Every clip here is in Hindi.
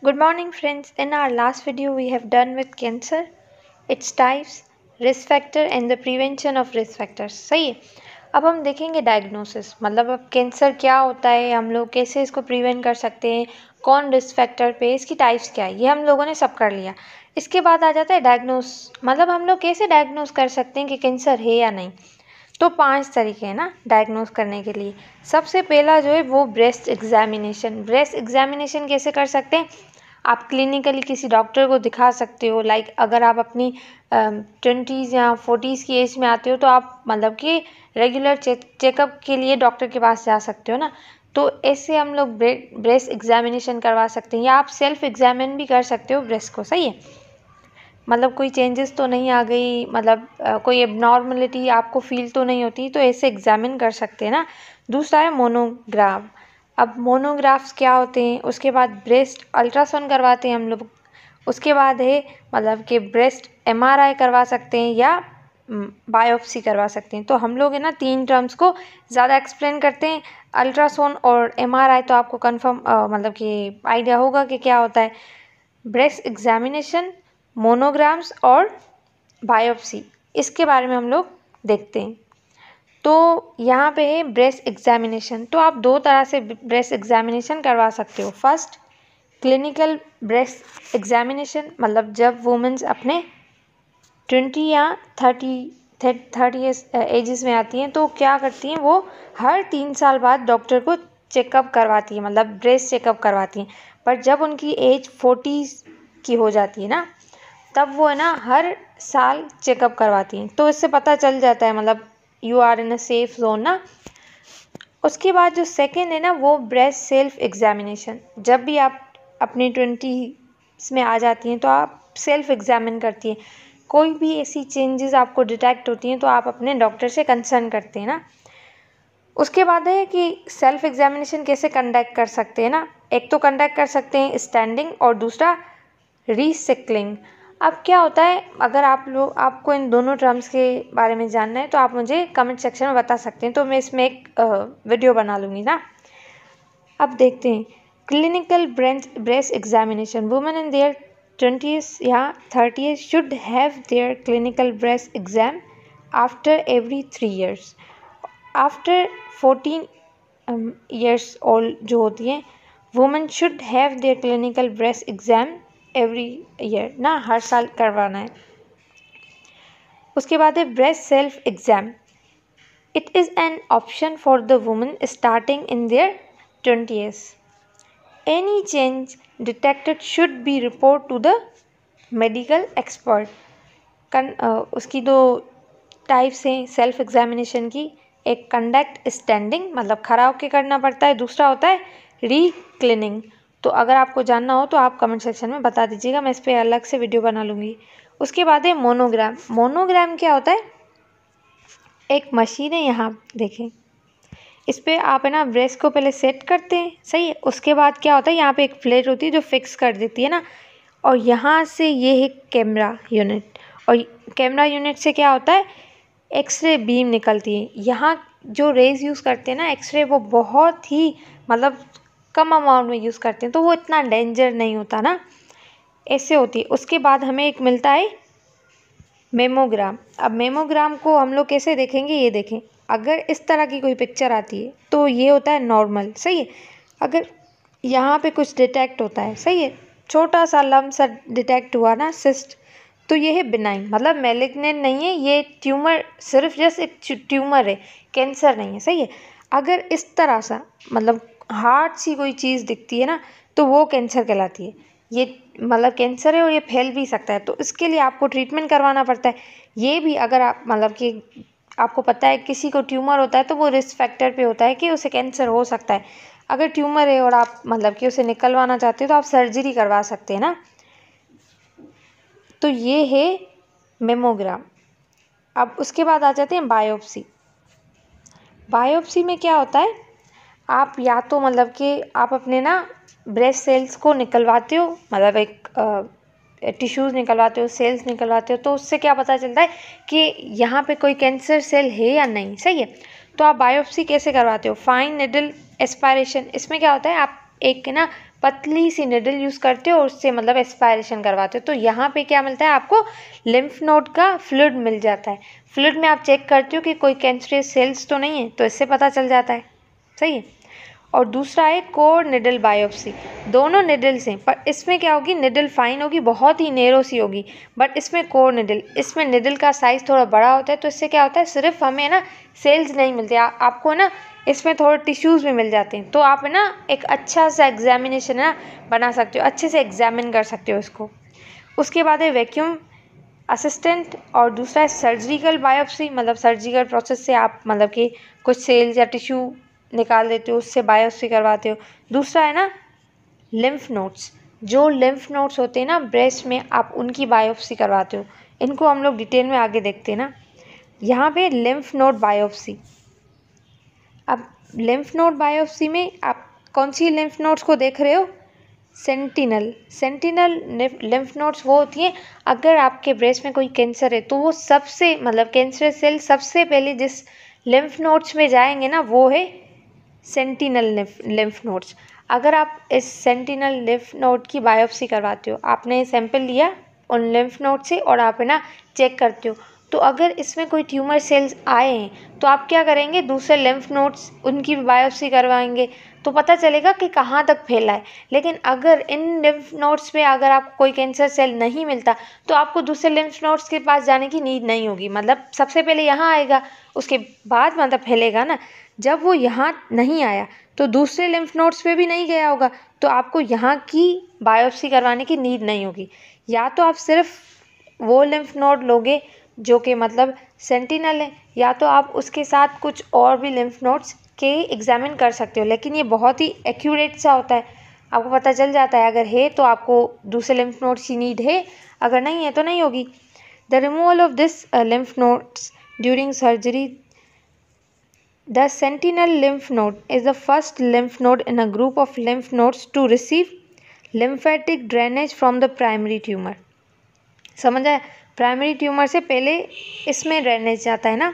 Good morning, friends. In our last video, we have done with cancer, its types, risk factor and the prevention of risk factors. सही है। अब हम देखेंगे डायग्नोसिस, मतलब अब कैंसर क्या होता है, हम लोग कैसे इसको प्रिवेंट कर सकते हैं, कौन रिस्क फैक्टर पे, इसकी टाइप्स क्या है, ये हम लोगों ने सब कर लिया। इसके बाद आ जाता है डायग्नोस, मतलब हम लोग कैसे डायग्नोस कर सकते हैं कि कैंसर है या नहीं। तो 5 तरीके हैं ना डायग्नोस करने के लिए। सबसे पहला जो है वो ब्रेस्ट एग्जामिनेशन। ब्रेस्ट एग्जामिनेशन कैसे कर सकते हैं? आप क्लिनिकली किसी डॉक्टर को दिखा सकते हो। लाइक अगर आप अपनी 20s या 40s की एज में आते हो तो आप मतलब कि रेगुलर चेकअप के लिए डॉक्टर के पास जा सकते हो ना। तो ऐसे हम लोग ब्रेस्ट एग्जामिनेशन करवा सकते हैं, या आप सेल्फ एग्जामिन भी कर सकते हो ब्रेस्ट को। सही है, मतलब कोई चेंजेस तो नहीं आ गई, मतलब कोई एबनॉर्मलिटी आपको फील तो नहीं होती, तो ऐसे एग्जामिन कर सकते हैं ना। दूसरा है मोनोग्राफ। अब मोनोग्राफ्स क्या होते हैं? उसके बाद ब्रेस्ट अल्ट्रासाउंड करवाते हैं हम लोग। उसके बाद है मतलब कि ब्रेस्ट MRI करवा सकते हैं या बायोप्सी करवा सकते हैं। तो हम लोग है ना 3 टर्म्स को ज़्यादा एक्सप्लेन करते हैं। अल्ट्रासाउंड और MRI तो आपको कंफर्म मतलब कि आइडिया होगा कि क्या होता है। ब्रेस्ट एग्जामिनेशन, मोनोग्राम्स और बायोप्सी, इसके बारे में हम लोग देखते हैं। तो यहाँ पे है ब्रेस्ट एग्जामिनेशन। तो आप 2 तरह से ब्रेस्ट एग्जामिनेशन करवा सकते हो। फर्स्ट, क्लिनिकल ब्रेस्ट एग्जामिनेशन, मतलब जब वुमेन्स अपने 20 या 30 एजेस में आती हैं तो क्या करती हैं, वो हर 3 साल बाद डॉक्टर को चेकअप करवाती हैं, मतलब ब्रेस्ट चेकअप करवाती हैं। पर जब उनकी एज 40 की हो जाती है ना, तब वो है ना हर साल चेकअप करवाती हैं। तो इससे पता चल जाता है, मतलब you are in a safe zone ना। उसके बाद जो सेकेंड है ना वो ब्रेस्ट सेल्फ एग्जामिनेशन। जब भी आप अपनी 20s में आ जाती हैं तो आप सेल्फ एग्जामिन करती हैं। कोई भी ऐसी चेंजेस आपको डिटेक्ट होती हैं तो आप अपने डॉक्टर से कंसर्न करते हैं ना। उसके बाद है कि सेल्फ एग्जामिनेशन कैसे कंडक्ट कर सकते हैं ना। एक तो कंडक्ट कर सकते हैं स्टैंडिंग और दूसरा रीसिक्लिंग। अब क्या होता है, अगर आपको इन दोनों टर्म्स के बारे में जानना है तो आप मुझे कमेंट सेक्शन में बता सकते हैं, तो मैं इसमें एक वीडियो बना लूँगी ना। अब देखते हैं clinical breast examination. Women in their 20s या 30s should have their clinical breast exam after every 3 years। After 14 years old जो होती हैं, women should have their clinical breast exam every year ना, हर साल करवाना है। उसके बाद है breast self exam. It is an option for the women starting in their 20s। Any change detected should be report to the medical expert. उसकी 2 टाइप्स हैं सेल्फ एग्जामिनेशन की। एक कंडक्ट स्टैंडिंग, मतलब खड़ा होकर करना पड़ता है। दूसरा होता है रीक्लिनिंग। तो अगर आपको जानना हो तो आप कमेंट सेक्शन में बता दीजिएगा, मैं इस पर अलग से वीडियो बना लूँगी। उसके बाद है मोनोग्राम। मोनोग्राम क्या होता है? एक मशीन है, यहाँ देखें, इस पर आप है ना ब्रेस्ट को पहले सेट करते हैं। सही है। उसके बाद क्या होता है, यहाँ पे एक प्लेट होती है जो फिक्स कर देती है ना, और यहाँ से ये है कैमरा यूनिट। और कैमरा यूनिट से क्या होता है, एक्सरे बीम निकलती है। यहाँ जो रेज यूज़ करते हैं ना एक्सरे, वो बहुत ही मतलब कम अमाउंट में यूज़ करते हैं, तो वो इतना डेंजर नहीं होता ना, ऐसे होती है। उसके बाद हमें एक मिलता है मेमोग्राम। अब मेमोग्राम को हम लोग कैसे देखेंगे, ये देखें। अगर इस तरह की कोई पिक्चर आती है तो ये होता है नॉर्मल। सही है। अगर यहाँ पे कुछ डिटेक्ट होता है, सही है, छोटा सा लम्ब सा डिटेक्ट हुआ ना, सिस्ट, तो ये है बिनाइन, मतलब मैलिग्नेंट नहीं है, ये ट्यूमर, सिर्फ जस्ट एक ट्यूमर है, कैंसर नहीं है। सही है। अगर इस तरह सा मतलब हार्ड सी कोई चीज़ दिखती है ना, तो वो कैंसर कहलाती है। ये मतलब कैंसर है और ये फैल भी सकता है, तो इसके लिए आपको ट्रीटमेंट करवाना पड़ता है। ये भी अगर आप मतलब कि आपको पता है किसी को ट्यूमर होता है तो वो रिस्क फैक्टर पे होता है कि उसे कैंसर हो सकता है। अगर ट्यूमर है और आप मतलब कि उसे निकलवाना चाहते हो तो आप सर्जरी करवा सकते हैं ना। तो ये है मेमोग्राम। अब उसके बाद आ जाते हैं बायोप्सी। बायोप्सी में क्या होता है, आप या तो मतलब कि आप अपने ना ब्रेस्ट सेल्स को निकलवाते हो, मतलब एक टिश्यूज़ निकलवाते हो, सेल्स निकलवाते हो, तो उससे क्या पता चलता है कि यहाँ पे कोई कैंसर सेल है या नहीं। सही है। तो आप बायोप्सी कैसे करवाते हो? Fine needle aspiration. इसमें क्या होता है, आप एक ना पतली सी निडल यूज़ करते हो और उससे मतलब एस्पायरेशन करवाते हो। तो यहाँ पे क्या मिलता है आपको, लिम्फ नोड का फ्लूइड मिल जाता है। फ्लूइड में आप चेक करते हो कि कोई कैंसरस सेल्स तो नहीं है, तो इससे पता चल जाता है, सही है। और दूसरा है कोर निडल बायोप्सी। दोनों निडल्स हैं, पर इसमें क्या होगी, निडल फाइन होगी, बहुत ही नेरो सी होगी, बट इसमें कोर निडल, इसमें निडल का साइज़ थोड़ा बड़ा होता है। तो इससे क्या होता है, सिर्फ हमें ना सेल्स नहीं मिलते, आपको ना इसमें थोड़े टिश्यूज़ भी मिल जाते हैं। तो आप ना एक अच्छा सा एग्जामिनेशन ना बना सकते हो, अच्छे से एग्जामिन कर सकते हो इसको। उसके बाद है वैक्यूम असिस्टेंट, और दूसरा है सर्जिकल बायोप्सी, मतलब सर्जिकल प्रोसेस से आप मतलब कि कुछ सेल्स या टिश्यू निकाल देते हो, उससे बायोप्सी करवाते हो। दूसरा है ना लिम्फ नोड्स, जो लिम्फ नोड्स होते हैं ना ब्रेस्ट में, आप उनकी बायोप्सी करवाते हो। इनको हम लोग डिटेल में आगे देखते हैं ना। यहाँ पे लिम्फ नोड बायोप्सी, अब लिम्फ नोड बायोप्सी में आप कौन सी लिम्फ नोड्स को देख रहे हो, सेंटिनल लिम्फ नोड्स वो होती हैं, अगर आपके ब्रेस्ट में कोई कैंसर है तो वो सबसे मतलब कैंसरस सेल सबसे पहले जिस लिम्फ नोड्स में जाएंगे ना, वो है सेंटिनल लिम्फ नोड्स। अगर आप इस सेंटिनल लिम्फ नोड की बायोप्सी करवाते हो, आपने सैंपल लिया उन लिम्फ नोड से और आप है ना चेक करते हो, तो अगर इसमें कोई ट्यूमर सेल्स आए हैं तो आप क्या करेंगे, दूसरे लिम्फ नोड्स उनकी बायोप्सी करवाएंगे, तो पता चलेगा कि कहाँ तक फैला है। लेकिन अगर इन लिम्फ नोड्स में अगर आपको कोई कैंसर सेल नहीं मिलता, तो आपको दूसरे लिम्फ नोड्स के पास जाने की नीड नहीं होगी, मतलब सबसे पहले यहाँ आएगा, उसके बाद मतलब फैलेगा ना। जब वो यहाँ नहीं आया तो दूसरे लिम्फ नोड्स पे भी नहीं गया होगा, तो आपको यहाँ की बायोप्सी करवाने की नीड नहीं होगी। या तो आप सिर्फ वो लिम्फ नोड लोगे जो कि मतलब सेंटिनल है, या तो आप उसके साथ कुछ और भी लिम्फ नोड्स के एग्जामिन कर सकते हो। लेकिन ये बहुत ही एक्यूरेट सा होता है, आपको पता चल जाता है, अगर है तो आपको दूसरे लिम्फ नोड्स की नीड है, अगर नहीं है तो नहीं होगी। The removal of this lymph nodes during surgery, the sentinel lymph node is the first lymph node in a group of lymph nodes to receive lymphatic drainage from the primary tumor। समझ आया, प्राइमरी ट्यूमर से पहले इसमें ड्रेनेज जाता है ना।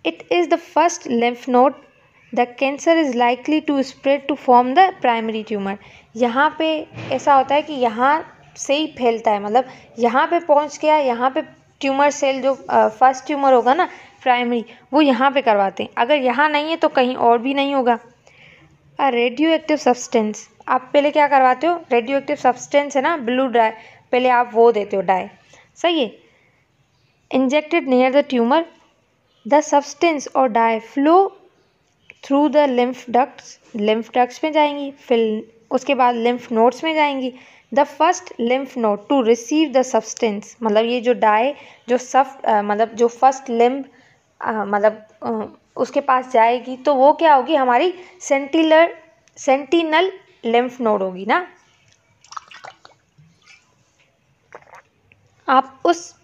It is the first lymph node the cancer is likely to spread to form the primary tumour. यहाँ पे ऐसा होता है कि यहाँ से ही फैलता है, मतलब यहाँ पे पहुँच गया, यहाँ पे ट्यूमर सेल जो फर्स्ट ट्यूमर होगा ना प्राइमरी, वो यहाँ पे करवाते हैं। अगर यहाँ नहीं है तो कहीं और भी नहीं होगा। रेडियो एक्टिव सब्सटेंस, आप पहले क्या करवाते हो, रेडियो एक्टिव सब्सटेंस है ना ब्लू डाई, पहले आप वो देते हो डाई, सही है। Injected near the tumour, the substance और dye flow through the lymph ducts में जाएंगी, फिर उसके बाद लिम्फ नोड्स में जाएंगी। The first lymph node to receive the substance, मतलब ये जो डाई जो मतलब जो फर्स्ट लिम्फ मतलब उसके पास जाएगी, तो वो क्या होगी, हमारी सेंटिनल लिम्फ नोड होगी ना। आप उस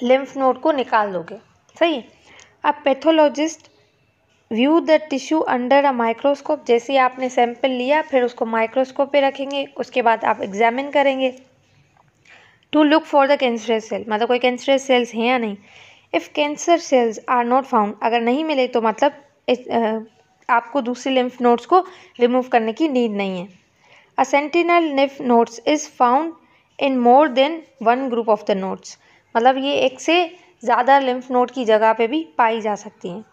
लिम्फ नोड को निकाल दोगे, सही है। अब pathologist view the tissue under a microscope, जैसे आपने सैंपल लिया फिर उसको माइक्रोस्कोप पे रखेंगे, उसके बाद आप एग्जामिन करेंगे to look for the cancerous cell, मतलब कोई कैंसरस सेल्स हैं या नहीं। If cancer cells are not found, अगर नहीं मिले तो मतलब आपको दूसरे लिम्फ नोड्स को रिमूव करने की नीड नहीं है। A sentinel lymph nodes is found in more than one group of the nodes, मतलब ये एक से ज़्यादा लिम्फ नोड की जगह पे भी पाई जा सकती हैं।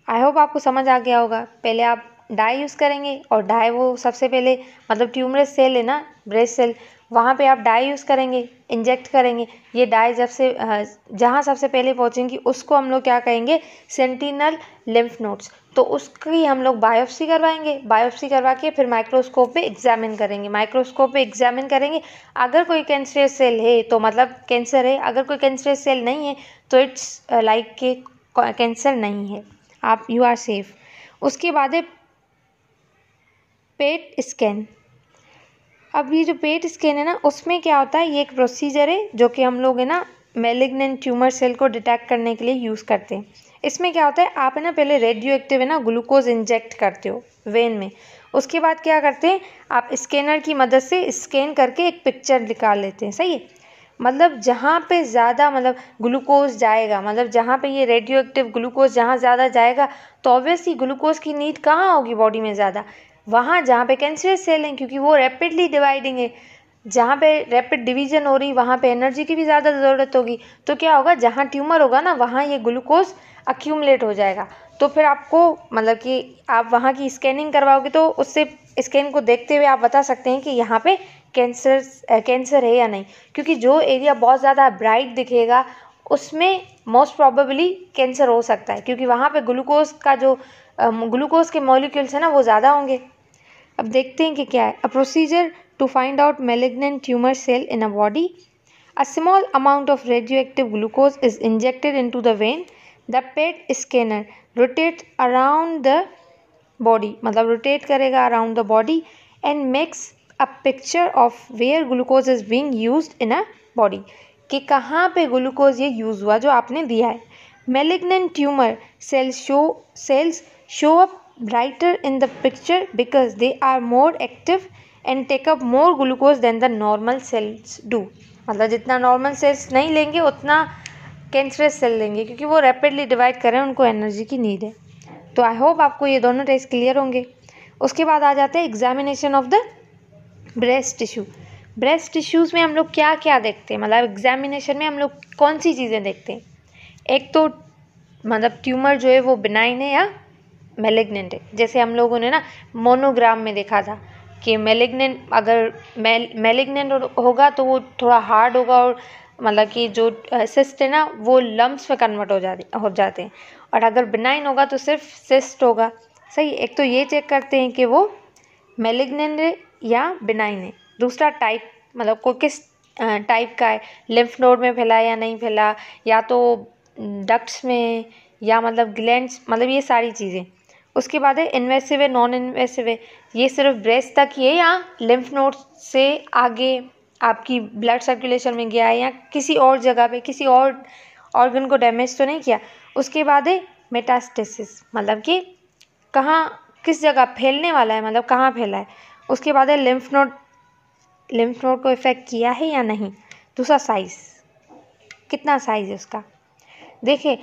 आई होप आपको समझ आ गया होगा। पहले आप डाई यूज़ करेंगे, और डाई वो सबसे पहले मतलब ट्यूमरस सेल है ना ब्रेस्ट सेल, वहाँ पे आप डाई यूज़ करेंगे, इंजेक्ट करेंगे। ये डाई जब से जहाँ सबसे पहले पहुँचेंगी उसको हम लोग क्या कहेंगे, सेंटिनल लिम्फ नोड्स। तो उसकी हम लोग बायोप्सी करवाएंगे, बायोप्सी करवा के फिर माइक्रोस्कोप पे एग्जामिन करेंगे, माइक्रोस्कोप पे एग्जामिन करेंगे। अगर कोई कैंसरस सेल है तो मतलब कैंसर है, अगर कोई कैंसरस सेल नहीं है तो इट्स लाइक के कैंसर नहीं है, आप यू आर सेफ। उसके बाद है पेट स्कैन। अब ये जो पेट स्कैन है ना, उसमें क्या होता है, ये एक प्रोसीजर है जो कि हम लोग है ना मैलिग्नेंट ट्यूमर सेल को डिटेक्ट करने के लिए यूज़ करते हैं। इसमें क्या होता है, आप है ना पहले रेडियो एक्टिव है ना ग्लूकोज इंजेक्ट करते हो वेन में, उसके बाद क्या करते हैं, आप स्कैनर की मदद से स्कैन करके एक पिक्चर निकाल लेते हैं, सही है। मतलब जहाँ पे ज़्यादा मतलब ग्लूकोज जाएगा, मतलब जहाँ पे ये रेडियो एक्टिव ग्लूकोज जहाँ ज़्यादा जाएगा, तो ऑब्वियसली ग्लूकोज की नीड कहाँ होगी बॉडी में ज़्यादा, वहाँ जहाँ पे कैंसरस सेल हैं, क्योंकि वो रैपिडली डिवाइडिंग है, जहाँ पे रैपिड डिवीजन हो रही वहाँ पे एनर्जी की भी ज़्यादा ज़रूरत होगी। तो क्या होगा, जहाँ ट्यूमर होगा ना वहाँ ये ग्लूकोज अक्यूमुलेट हो जाएगा। तो फिर आपको मतलब कि आप वहाँ की स्कैनिंग करवाओगे तो उससे स्कैन को देखते हुए आप बता सकते हैं कि यहाँ पे कैंसर है या नहीं, क्योंकि जो एरिया बहुत ज़्यादा ब्राइट दिखेगा उसमें मोस्ट प्रोबेबली कैंसर हो सकता है, क्योंकि वहाँ पे ग्लूकोज के मॉलिक्यूल्स है ना वो ज़्यादा होंगे। अब देखते हैं कि क्या है। A procedure to find out malignant tumor cell in a body. A small amount of radioactive glucose is injected into the vein. The PET scanner rotates around the body, मतलब rotate करेगा around the body and makes a picture of where glucose is being used in a body, कि कहाँ पे ग्लूकोज ये यूज़ हुआ जो आपने दिया है। Malignant tumor cells show up brighter in the picture because they are more active and take up more glucose than the normal cells do, मतलब जितना नॉर्मल सेल्स नहीं लेंगे उतना कैंसरस सेल लेंगे, क्योंकि वो रैपिडली डिवाइड कर रहे हैं, उनको एनर्जी की नीड है। तो आई होप आपको ये दोनों टेस्ट क्लियर होंगे। उसके बाद आ जाते हैं examination of the breast tissue. Breast tissues में हम लोग क्या क्या देखते हैं, मतलब एग्जामिनेशन में हम लोग कौन सी चीज़ें देखते हैं। एक तो मतलब ट्यूमर जो है वो बिनाइन है या मैलिग्नेंट है। जैसे हम लोगों ने ना मोनोग्राम में देखा था कि मैलिग्नेंट अगर मैलिग्नेंट होगा तो वो थोड़ा हार्ड होगा और मतलब कि जो सिस्ट है ना वो लम्प्स में कन्वर्ट हो जाते हैं, और अगर बिनाइन होगा तो सिर्फ सिस्ट होगा। सही, एक तो ये चेक करते हैं कि वो मैलिग्नेंट है या बिनाइन है। दूसरा टाइप, मतलब को किस टाइप का है, लिम्फ नोड में फैला या नहीं फैला, या तो डक्ट्स में, या मतलब ग्लैंड्स, मतलब ये सारी चीज़ें। उसके बाद है इन्वेसिव है नॉन इन्वेसिव है, ये सिर्फ ब्रेस्ट तक ही है या लिम्फ नोड से आगे आपकी ब्लड सर्कुलेशन में गया है या किसी और जगह पे किसी और ऑर्गन को डैमेज तो नहीं किया। उसके बाद है मेटास्टेसिस, मतलब कि कहाँ किस जगह फैलने वाला है, मतलब कहाँ फैला है। उसके बाद है लिम्फ नोड को इफेक्ट किया है या नहीं। दूसरा साइज़, कितना साइज़ है उसका। देखिए,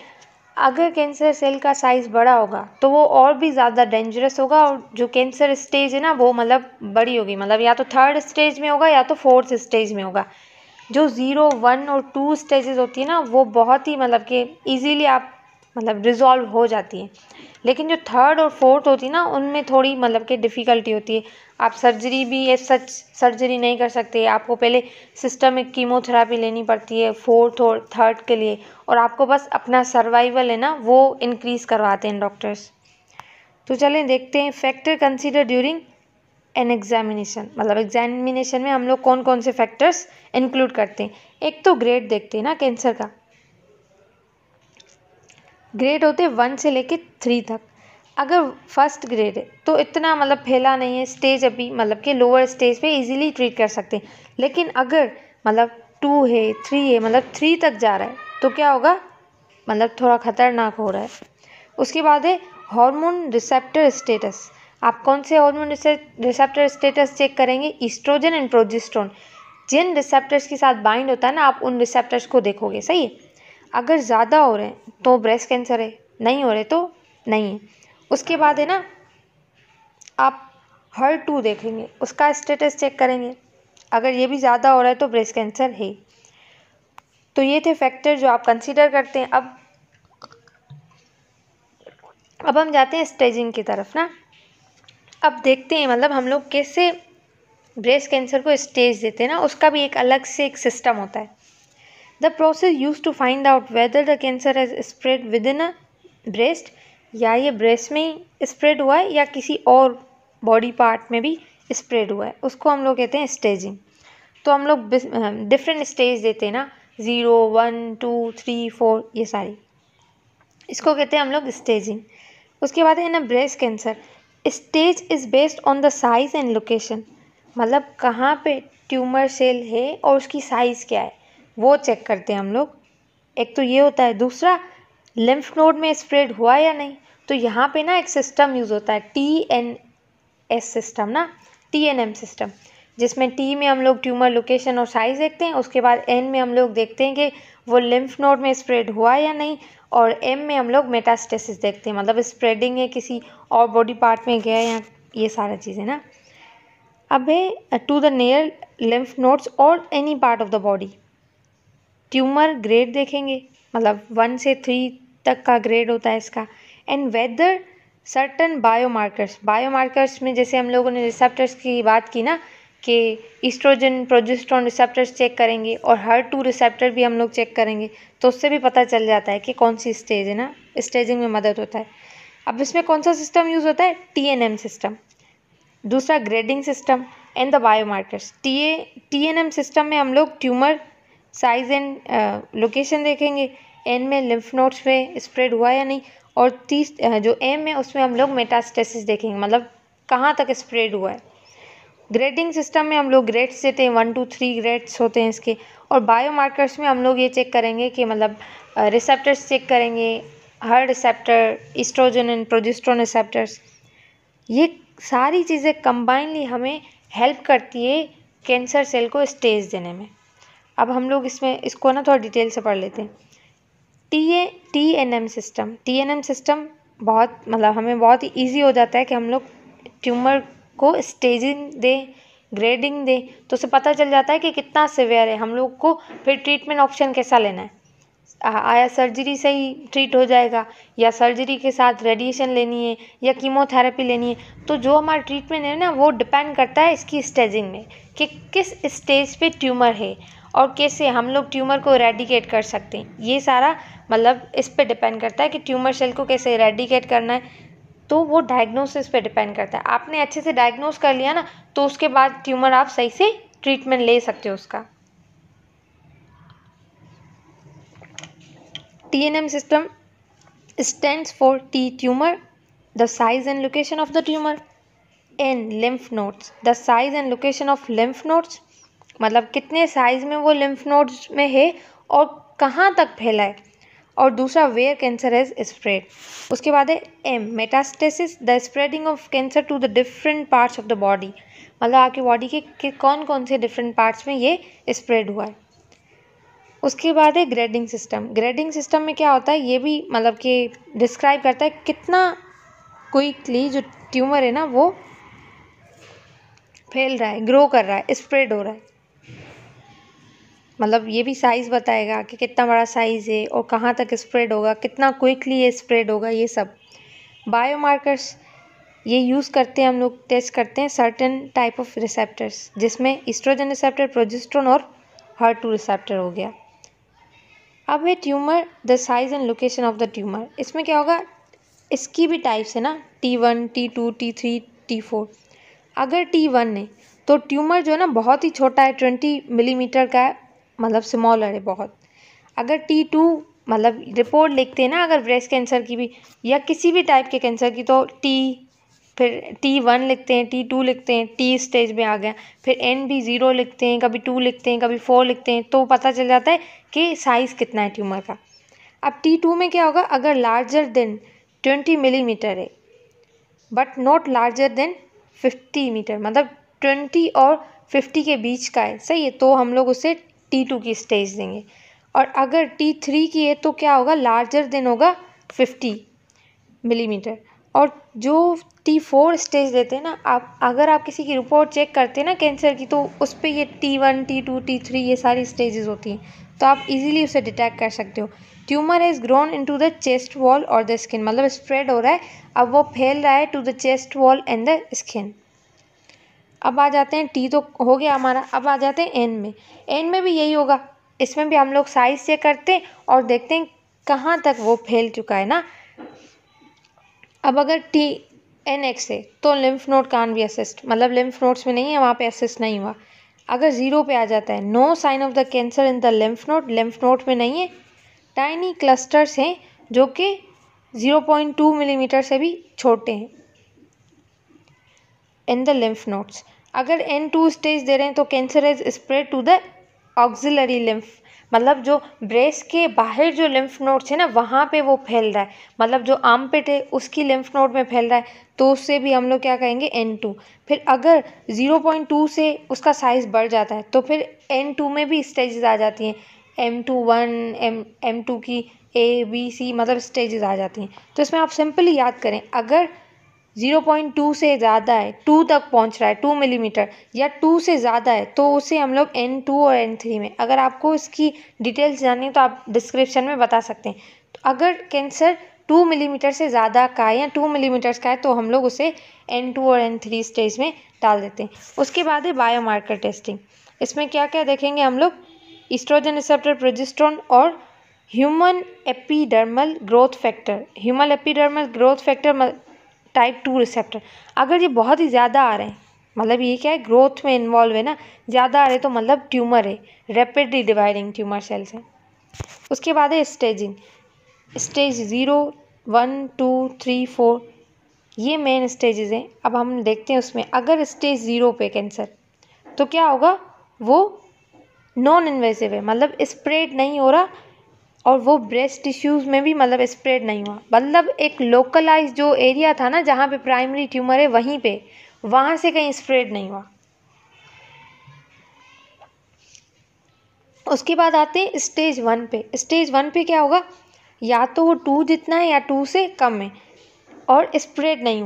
अगर कैंसर सेल का साइज़ बड़ा होगा तो वो और भी ज़्यादा डेंजरस होगा, और जो कैंसर स्टेज है ना वो मतलब बड़ी होगी, मतलब या तो 3rd स्टेज में होगा या तो 4th स्टेज में होगा। जो 0, 1 और 2 स्टेजेस होती है ना वो बहुत ही मतलब कि ईजीली आप मतलब रिजॉल्व हो जाती है, लेकिन जो 3rd और 4th होती है ना उनमें थोड़ी मतलब कि डिफ़िकल्टी होती है। आप सर्जरी भी ये सच सर्जरी नहीं कर सकते, आपको पहले सिस्टमिक कीमोथेरेपी लेनी पड़ती है 4th और 3rd के लिए, और आपको बस अपना सर्वाइवल है ना वो इंक्रीज़ करवाते हैं डॉक्टर्स। तो चलें देखते हैं factor consider during an examination, मतलब एग्जामिनेशन में हम लोग कौन कौन से फैक्टर्स इंक्लूड करते हैं। एक तो ग्रेड देखते हैं ना कैंसर का, ग्रेड होते हैं 1 से लेके 3 तक। अगर फर्स्ट ग्रेड है तो इतना मतलब फैला नहीं है, स्टेज अभी मतलब कि लोअर स्टेज पे इजीली ट्रीट कर सकते हैं। लेकिन अगर मतलब 2 है 3 है, मतलब 3 तक जा रहा है तो क्या होगा, मतलब थोड़ा खतरनाक हो रहा है। उसके बाद है हार्मोन रिसेप्टर स्टेटस। आप कौन से हार्मोन रिसेप्टर स्टेटस चेक करेंगे, ईस्ट्रोजन एंड प्रोजेस्टेरोन। जिन रिसेप्टर्स के साथ बाइंड होता है ना आप उन रिसेप्टर्स को देखोगे। सही है, अगर ज़्यादा हो रहे हैं तो ब्रेस्ट कैंसर है, नहीं हो रहे तो नहीं है। उसके बाद है ना आप HER2 देखेंगे, उसका स्टेटस चेक करेंगे, अगर ये भी ज़्यादा हो रहा है तो ब्रेस्ट कैंसर है। तो ये थे फैक्टर जो आप कंसीडर करते हैं। अब हम जाते हैं स्टेजिंग की तरफ ना। अब देखते हैं मतलब हम लोग कैसे ब्रेस्ट कैंसर को स्टेज देते हैं ना, उसका भी एक अलग से एक सिस्टम होता है। The process use to find out whether the cancer has spread within a breast, या ये ब्रेस्ट में ही स्प्रेड हुआ है या किसी और बॉडी पार्ट में भी स्प्रेड हुआ है, उसको हम लोग कहते हैं स्टेजिंग। तो हम लोग डिफरेंट स्टेज देते हैं ना, 0, 1, 2, 3, 4, ये सारी, इसको कहते हैं हम लोग स्टेजिंग। उसके बाद है ना breast cancer, stage is based on the size and location, मतलब कहाँ पे ट्यूमर सेल है और उसकी साइज़ क्या है वो चेक करते हैं हम लोग। एक तो ये होता है। दूसरा, लिम्फ नोड में स्प्रेड हुआ या नहीं, तो यहाँ पे ना एक सिस्टम यूज़ होता है TNS सिस्टम ना, TNM सिस्टम, जिसमें T में हम लोग ट्यूमर लोकेशन और साइज़ देखते हैं, उसके बाद N में हम लोग देखते हैं कि वो लिम्फ नोड में स्प्रेड हुआ या नहीं, और M में हम लोग मेटास्टेसिस देखते हैं, मतलब स्प्रेडिंग है किसी और बॉडी पार्ट में गया या ये सारा चीज़ें ना। अब है to the near lymph nodes और any part of the body. Tumour grade देखेंगे, मतलब 1 से 3 तक का ग्रेड होता है इसका। एंड वेदर सर्टन बायोमार्कर्स में जैसे हम लोगों ने रिसेप्टर्स की बात की ना कि ईस्ट्रोजन प्रोजेस्टेरोन रिसेप्टर्स चेक करेंगे और HER2 रिसेप्टर भी हम लोग चेक करेंगे, तो उससे भी पता चल जाता है कि कौन सी स्टेज है ना, स्टेजिंग में मदद होता है। अब इसमें कौन सा सिस्टम यूज़ होता है? TNM system. दूसरा grading system and the biomarkers. TNM system में हम लोग ट्यूमर साइज एंड लोकेशन देखेंगे, एन में लिम्फ नोड्स में स्प्रेड हुआ या नहीं, और जो एम है उसमें हम लोग मेटास्टेसिस देखेंगे, मतलब कहाँ तक स्प्रेड हुआ है। ग्रेडिंग सिस्टम में हम लोग ग्रेड्स देते हैं, 1 to 3 ग्रेड्स होते हैं इसके। और बायोमार्कर्स में हम लोग ये चेक करेंगे कि मतलब रिसेप्टर्स चेक करेंगे, हर receptor, oestrogen and progesterone receptors. ये सारी चीज़ें कंबाइनली हमें हेल्प करती है कैंसर सेल को स्टेज देने में। अब हम लोग इसको ना थोड़ा डिटेल से पढ़ लेते हैं। TNM सिस्टम बहुत मतलब हमें बहुत ही ईजी हो जाता है कि हम लोग ट्यूमर को स्टेजिंग दें, ग्रेडिंग दें, तो उसे पता चल जाता है कि कितना सिवियर है, हम लोग को फिर ट्रीटमेंट ऑप्शन कैसा लेना है। आया सर्जरी से ही ट्रीट हो जाएगा, या सर्जरी के साथ रेडिएशन लेनी है, या कीमोथेरेपी लेनी है। तो जो हमारा ट्रीटमेंट है ना, वो डिपेंड करता है इसकी स्टेजिंग में कि किस स्टेज पे ट्यूमर है और कैसे हम लोग ट्यूमर को इरेडिकेट कर सकते हैं। ये सारा मतलब इस पे डिपेंड करता है कि ट्यूमर सेल को कैसे इरेडिकेट करना है। तो वो डायग्नोसिस पे डिपेंड करता है। आपने अच्छे से डायग्नोस कर लिया ना, तो उसके बाद ट्यूमर आप सही से ट्रीटमेंट ले सकते हो उसका। TNM system stands for T tumor, the size and location of the tumor. N lymph nodes, the size and location of lymph nodes, मतलब कितने साइज में वो lymph nodes में है और कहाँ तक फैला है। और दूसरा where cancer has spread। उसके बाद है M metastasis, the spreading of cancer to the different parts of the body, मतलब आपकी बॉडी के कौन कौन से डिफरेंट पार्ट्स में ये स्प्रेड हुआ है। उसके बाद है ग्रेडिंग सिस्टम में क्या होता है, ये भी मतलब कि डिस्क्राइब करता है कितना क्विकली जो ट्यूमर है ना वो फैल रहा है, ग्रो कर रहा है, स्प्रेड हो रहा है। मतलब ये भी साइज़ बताएगा कि कितना बड़ा साइज़ है और कहाँ तक स्प्रेड होगा, कितना क्विकली ये स्प्रेड होगा, ये सब। बायोमार्कर्स ये यूज़ करते हैं हम लोग, टेस्ट करते हैं सर्टेन टाइप ऑफ रिसेप्टर्स, जिसमें ईस्ट्रोजन रिसेप्टर, प्रोजेस्टेरोन और HER2 रिसेप्टर हो गया। अब है tumour, the size and location of the tumour. इसमें क्या होगा, इसकी भी टाइप्स है ना, T1, T2, T3, T4। अगर T1 है तो ट्यूमर जो है ना बहुत ही छोटा है, 20 मिलीमीटर का है, मतलब स्मॉलर है बहुत। अगर T2 मतलब रिपोर्ट लिखते हैं ना अगर ब्रेस्ट कैंसर की भी या किसी भी टाइप के कैंसर की, तो फिर T1 लिखते हैं, T2 लिखते हैं, T स्टेज में आ गया, फिर N भी 0 लिखते हैं, कभी 2 लिखते हैं, कभी 4 लिखते हैं, तो पता चल जाता है कि साइज़ कितना है ट्यूमर का। अब T2 में क्या होगा, अगर लार्जर देन 20 मिलीमीटर है but not larger than 50 metre, मतलब 20 और 50 के बीच का है, सही है, तो हम लोग उसे T2 की स्टेज देंगे। और अगर T3 की है तो क्या होगा, लार्जर देन होगा 50 मिलीमीटर। और जो T4 स्टेज देते हैं ना, आप अगर आप किसी की रिपोर्ट चेक करते हैं ना कैंसर की, तो उस पर ये T1, T2, T3 ये सारी स्टेजेस होती हैं, तो आप इजीली उसे डिटेक्ट कर सकते हो। Tumour has grown into the chest wall और द स्किन, मतलब स्प्रेड हो रहा है, अब वो फैल रहा है to the chest wall and the skin. अब आ जाते हैं, T तो हो गया हमारा, अब आ जाते हैं N में भी यही होगा। इसमें भी हम लोग साइज चेक करते हैं और देखते हैं कहाँ तक वो फैल चुका है ना। अब अगर TNX है तो lymph node can be assist, मतलब लिम्फ नोड्स में नहीं है, वहाँ पे असिस्ट नहीं हुआ। अगर 0 पे आ जाता है, no sign of the cancer in the lymph node में नहीं है। टाइनी क्लस्टर्स हैं जो कि 0.2 मिलीमीटर से भी छोटे हैं इन द लिम्फ नोड्स। अगर N2 स्टेज दे रहे हैं तो cancer is spread to the axillary lymph, मतलब जो ब्रेस्ट के बाहर जो लिम्फ नोड्स है ना वहाँ पे वो फैल रहा है, मतलब जो आर्मपिट है उसकी लिम्फ नोड में फैल रहा है, तो उससे भी हम लोग क्या कहेंगे, N2। फिर अगर 0.2 से उसका साइज़ बढ़ जाता है तो फिर N2 में भी स्टेजेस आ जाती हैं, M2 M2 की A B C मतलब स्टेजेस आ जाती हैं। तो इसमें आप सिंपली याद करें, अगर 0.2 से ज़्यादा है, 2 तक पहुंच रहा है, 2 मिलीमीटर या 2 से ज़्यादा है, तो उसे हम लोग N2 और N3 में, अगर आपको इसकी डिटेल्स जाननी है तो आप डिस्क्रिप्शन में बता सकते हैं। तो अगर कैंसर 2 मिलीमीटर से ज़्यादा का है या 2 मिलीमीटर्स का है तो हम लोग उसे N2 और N3 स्टेज में डाल देते हैं। उसके बाद है बायोमार्कर टेस्टिंग। इसमें क्या क्या देखेंगे हम लोग, ईस्ट्रोजन रिसेप्टर, प्रोजेस्टेरोन और human epidermal growth factor. Human epidermal growth factor type 2 receptor, अगर ये बहुत ही ज़्यादा आ रहे हैं, मतलब ये क्या है, ग्रोथ में इन्वॉल्व है ना, ज़्यादा आ रहे तो मतलब ट्यूमर है, रैपिडली डिवाइडिंग ट्यूमर सेल्स है। उसके बाद है स्टेजिंग। स्टेज 0, 1, 2, 3, 4 ये मेन स्टेजेस हैं। अब हम देखते हैं उसमें अगर स्टेज 0 पे कैंसर, तो क्या होगा, वो नॉन इन्वेसिव है, मतलब स्प्रेड नहीं हो रहा, और वो ब्रेस्ट टिश्यूज़ में भी मतलब स्प्रेड नहीं हुआ, मतलब एक लोकलाइज जो एरिया था ना जहाँ पे प्राइमरी ट्यूमर है वहीं पे, वहाँ से कहीं स्प्रेड नहीं हुआ। उसके बाद आते हैं स्टेज 1 पे। स्टेज 1 पे क्या होगा, या तो वो 2 जितना है या 2 से कम है और स्प्रेड नहीं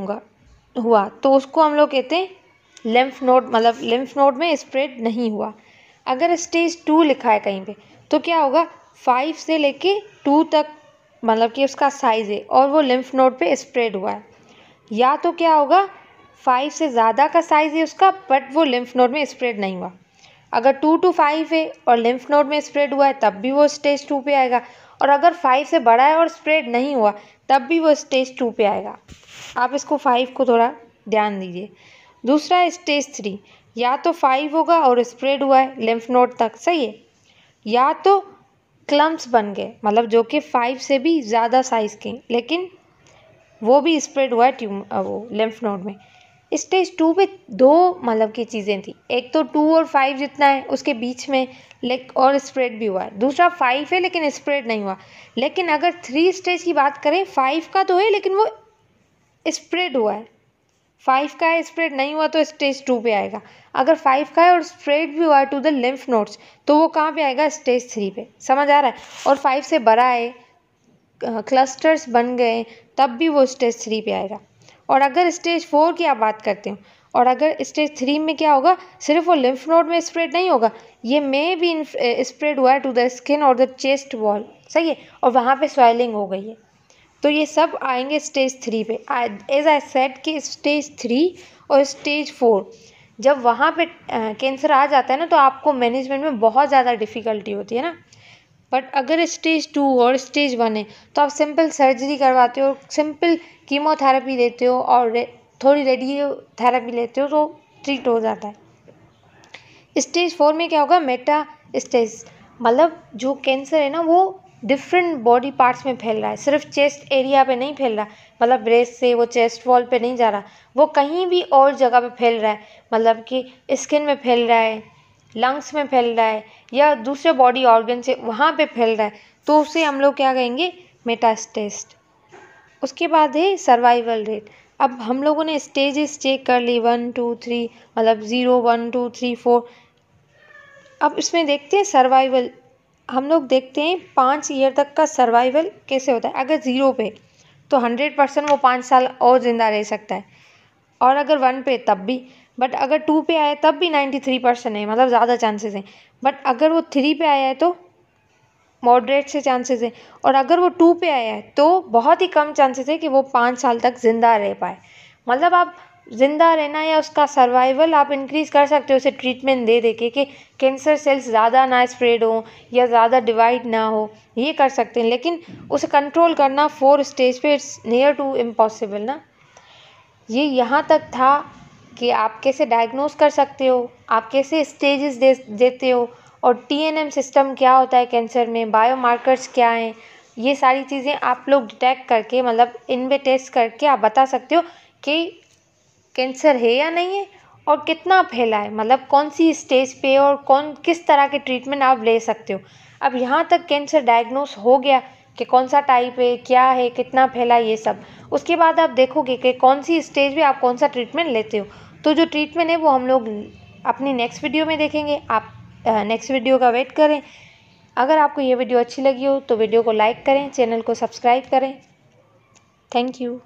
हुआ, तो उसको हम लोग कहते हैं लिम्फ नोड, मतलब लिम्फ नोड में स्प्रेड नहीं हुआ। अगर स्टेज 2 लिखा है कहीं पे, तो क्या होगा, 5 से लेके 2 तक मतलब कि उसका साइज़ है और वो लिम्फ नोड पे स्प्रेड हुआ है। या तो क्या होगा, 5 से ज़्यादा का साइज़ है उसका बट वो लिम्फ नोड में स्प्रेड नहीं हुआ। अगर 2 to 5 है और लिम्फ नोड में स्प्रेड हुआ है तब भी वो स्टेज 2 पे आएगा, और अगर 5 से बड़ा है और स्प्रेड नहीं हुआ तब भी वो स्टेज 2 पे आएगा। आप इसको 5 को थोड़ा ध्यान दीजिए। दूसरा है स्टेज 3, या तो 5 होगा और स्प्रेड हुआ है लिम्फ नोड तक, सही है, या तो क्लम्प्स बन गए, मतलब जो कि 5 से भी ज़्यादा साइज़ के, लेकिन वो भी स्प्रेड हुआ है वो लिम्फ नोड में। स्टेज 2 पे दो मतलब की चीज़ें थी, एक तो 2 और 5 जितना है उसके बीच में और स्प्रेड भी हुआ है, दूसरा 5 है लेकिन स्प्रेड नहीं हुआ। लेकिन अगर 3 स्टेज की बात करें, 5 का तो है लेकिन वो स्प्रेड हुआ है, 5 का है स्प्रेड नहीं हुआ तो स्टेज 2 पे आएगा। अगर 5 का है और स्प्रेड भी हुआ है टू द लिम्फ नोड्स तो वो कहाँ पे आएगा, स्टेज 3 पे, समझ आ रहा है। और 5 से बड़ा है, क्लस्टर्स बन गए, तब भी वो स्टेज 3 पे आएगा। और अगर स्टेज 4 की आप बात करते हो, और अगर स्टेज 3 में क्या होगा, सिर्फ वो लिम्फ नोड में स्प्रेड नहीं होगा, ये में भी स्प्रेड हुआ है टू द स्किन और द चेस्ट वॉल, सही है, और वहाँ पे स्वेलिंग हो गई है, तो ये सब आएंगे स्टेज 3 पे। एज आई सेड कि स्टेज 3 और स्टेज 4 जब वहाँ पे कैंसर आ जाता है ना, तो आपको मैनेजमेंट में बहुत ज़्यादा डिफ़िकल्टी होती है ना। बट अगर स्टेज 2 और स्टेज 1 है तो आप सिंपल सर्जरी करवाते हो, सिंपल कीमोथेरेपी देते हो और थोड़ी रेडियोथेरेपी लेते हो तो ट्रीट हो जाता है। स्टेज 4 में क्या होगा, मेटा स्टेज, मतलब जो कैंसर है ना वो डिफरेंट बॉडी पार्ट्स में फैल रहा है, सिर्फ चेस्ट एरिया पे नहीं फैल रहा, मतलब ब्रेस्ट से वो चेस्ट वॉल पे नहीं जा रहा, वो कहीं भी और जगह पे फैल रहा है, मतलब कि स्किन में फैल रहा है, लंग्स में फैल रहा है, या दूसरे बॉडी ऑर्गन से वहाँ पे फैल रहा है, तो उसे हम लोग क्या कहेंगे, मेटास्टेस्ट। उसके बाद है सर्वाइवल रेट। अब हम लोगों ने स्टेजेस चेक कर ली, 1 2 3, मतलब 0 1 2 3 4। अब इसमें देखते हैं सर्वाइवल, हम लोग देखते हैं 5 ईयर तक का सर्वाइवल कैसे होता है। अगर 0 पे तो 100% वो 5 साल और ज़िंदा रह सकता है, और अगर 1 पे तब भी, बट अगर 2 पे आया तब भी 93% है, मतलब ज़्यादा चांसेस हैं। बट अगर वो 3 पे आया है तो मॉडरेट से चांसेस है, और अगर वो 2 पे आया है तो बहुत ही कम चांसेस है कि वो 5 साल तक ज़िंदा रह पाए। मतलब आप ज़िंदा रहना या उसका सर्वाइवल आप इंक्रीज़ कर सकते हो उसे ट्रीटमेंट दे दे के, कि कैंसर सेल्स ज़्यादा ना स्प्रेड हो या ज़्यादा डिवाइड ना हो, ये कर सकते हैं। लेकिन उसे कंट्रोल करना 4 स्टेज पे इट्स नियर टू इम्पॉसिबल ना। ये यहाँ तक था कि आप कैसे डायग्नोस कर सकते हो, आप कैसे स्टेजेस देते हो, और TNM सिस्टम क्या होता है कैंसर में, बायोमार्कर्स क्या हैं, ये सारी चीज़ें आप लोग डिटेक्ट करके, मतलब इनमें टेस्ट करके आप बता सकते हो कि कैंसर है या नहीं है और कितना फैला है, मतलब कौन सी स्टेज पे और किस तरह के ट्रीटमेंट आप ले सकते हो। अब यहाँ तक कैंसर डायग्नोस हो गया कि कौन सा टाइप है, क्या है, कितना फैला, ये सब। उसके बाद आप देखोगे कि कौन सी स्टेज पे आप कौन सा ट्रीटमेंट लेते हो। तो जो ट्रीटमेंट है वो हम लोग अपनी नेक्स्ट वीडियो में देखेंगे, आप नेक्स्ट वीडियो का वेट करें। अगर आपको ये वीडियो अच्छी लगी हो तो वीडियो को लाइक करें, चैनल को सब्सक्राइब करें। Thank you.